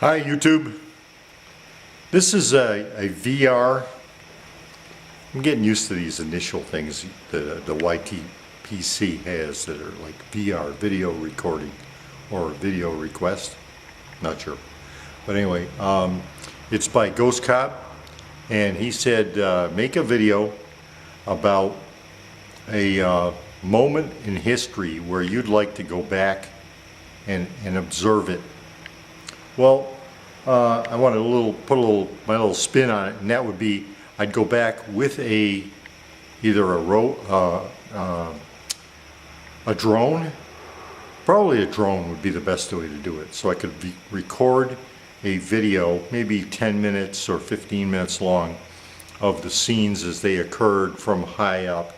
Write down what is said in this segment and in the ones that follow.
Hi YouTube. This is a VR. I'm getting used to these initial things the YTPC has that are like VR, video recording or video request. Not sure. But anyway, it's by Ghost Cob, and he said make a video about a moment in history where you'd like to go back and observe it. Well, I want to put my little spin on it, and that would be I'd go back with either a drone. Probably a drone would be the best way to do it. So I could record a video, maybe 10 minutes or 15 minutes long, of the scenes as they occurred from high up,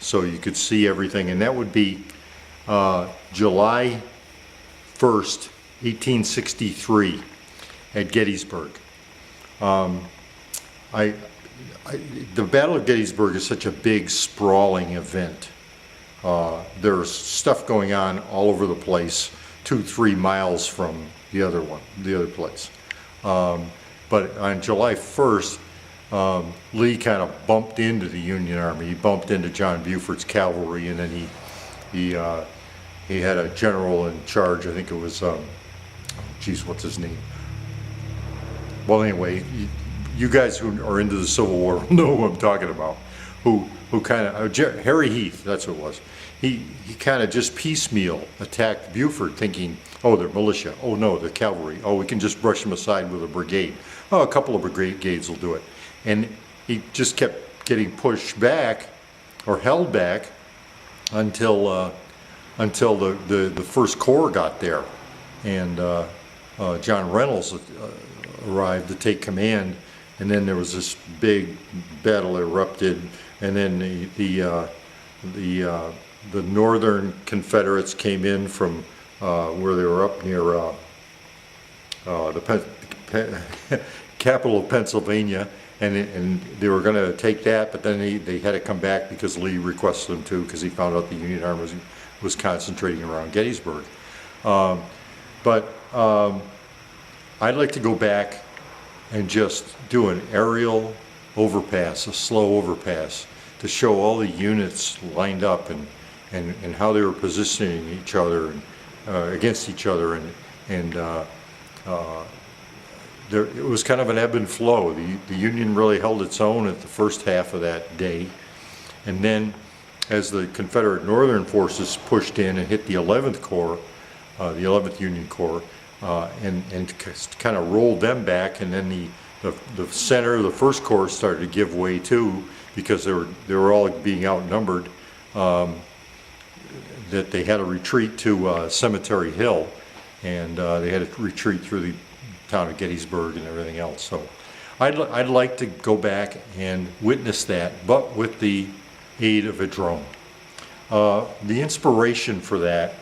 so you could see everything. And that would be July 1st, 1863 at Gettysburg. The Battle of Gettysburg is such a big, sprawling event. There's stuff going on all over the place, 2-3 miles from the other place. But on July 1st, Lee kind of bumped into the Union Army. He bumped into John Buford's cavalry, and then he had a general in charge. I think it was, geez, what's his name? Well, anyway, you guys who are into the Civil War know who I'm talking about. Who kind of, Harry Heath, that's who it was. He kind of just piecemeal attacked Buford, thinking, oh, they're militia. Oh no, they're cavalry. Oh, we can just brush them aside with a brigade. Oh, a couple of brigades will do it. And he just kept getting pushed back or held back until the First Corps got there, and John Reynolds arrived to take command, and then there was this big battle erupted, and then the Northern Confederates came in from where they were up near the capital of Pennsylvania, and they were going to take that, but then they had to come back because Lee requested them to, because he found out the Union Army was concentrating around Gettysburg. I'd like to go back and just do an aerial overpass, a slow overpass, to show all the units lined up and how they were positioning each other and against each other, and it was kind of an ebb and flow. The Union really held its own at the first half of that day, and then as the Confederate Northern forces pushed in and hit the 11th Corps, the 11th Union Corps, and kind of rolled them back, and then the center of the First Corps started to give way too, because they were all being outnumbered, that they had to retreat to Cemetery Hill, and they had to retreat through the town of Gettysburg and everything else. So I'd like to go back and witness that, but with the aid of a drone. The inspiration for that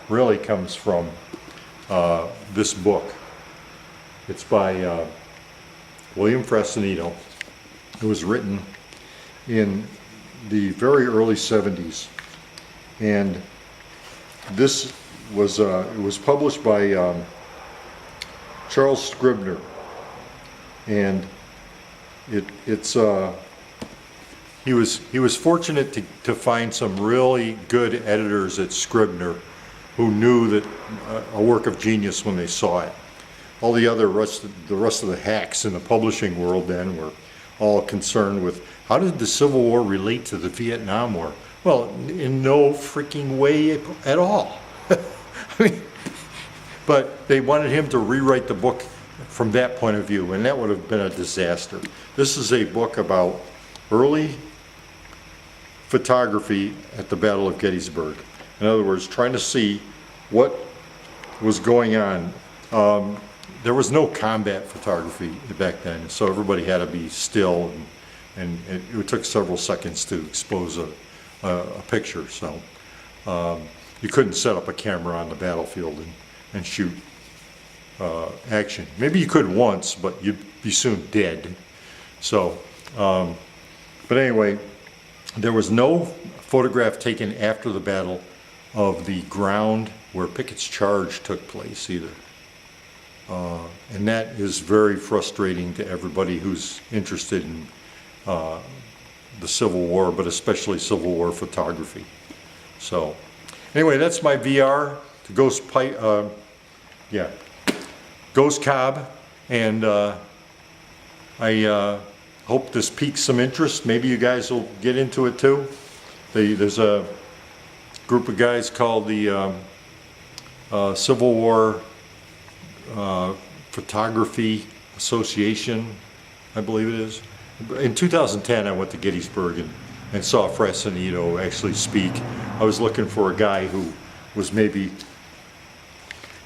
really comes from this book. It's by William Frassanito. It was written in the very early 70s, and this was it was published by Charles Scribner, and he was fortunate to find some really good editors at Scribner who knew that a work of genius when they saw it. All the rest of the hacks in the publishing world then were all concerned with how did the Civil War relate to the Vietnam War? Well, in no freaking way at all. I mean, but they wanted him to rewrite the book from that point of view, and that would have been a disaster. This is a book about early photography at the Battle of Gettysburg. In other words, trying to see what was going on. There was no combat photography back then, so everybody had to be still, and it took several seconds to expose a picture. So you couldn't set up a camera on the battlefield and shoot action. Maybe you could once, but you'd be soon dead. So, but anyway, there was no photograph taken after the battle of the ground where Pickett's charge took place either. And that is very frustrating to everybody who's interested in the Civil War, but especially Civil War photography. So anyway, that's my VR, the Ghost Cob, and I hope this piques some interest. Maybe you guys will get into it too. There's a group of guys called the Civil War Photography Association, I believe it is. In 2010, I went to Gettysburg and saw Frassinito actually speak. I was looking for a guy who was maybe,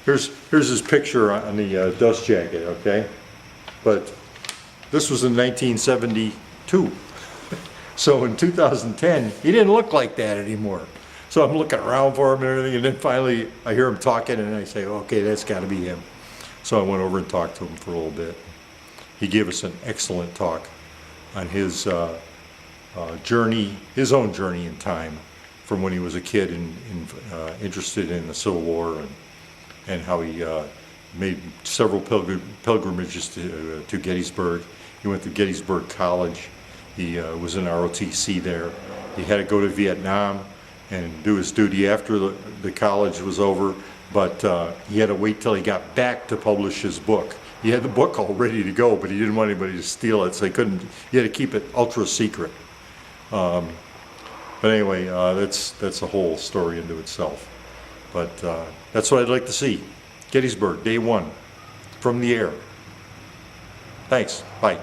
here's his picture on the dust jacket, okay? But this was in 1972. So in 2010, he didn't look like that anymore. So I'm looking around for him and everything, and then finally I hear him talking and I say, okay, that's got to be him. So I went over and talked to him for a little bit. He gave us an excellent talk on his journey, his own journey in time, from when he was a kid and interested in the Civil War, and how he made several pilgrimages to Gettysburg. He went to Gettysburg College. He was in ROTC there. He had to go to Vietnam and do his duty after the college was over, but he had to wait till he got back to publish his book. He had the book all ready to go, but he didn't want anybody to steal it, so he had to keep it ultra secret. But anyway, that's a whole story into itself. But that's what I'd like to see. Gettysburg, day one, from the air. Thanks, bye.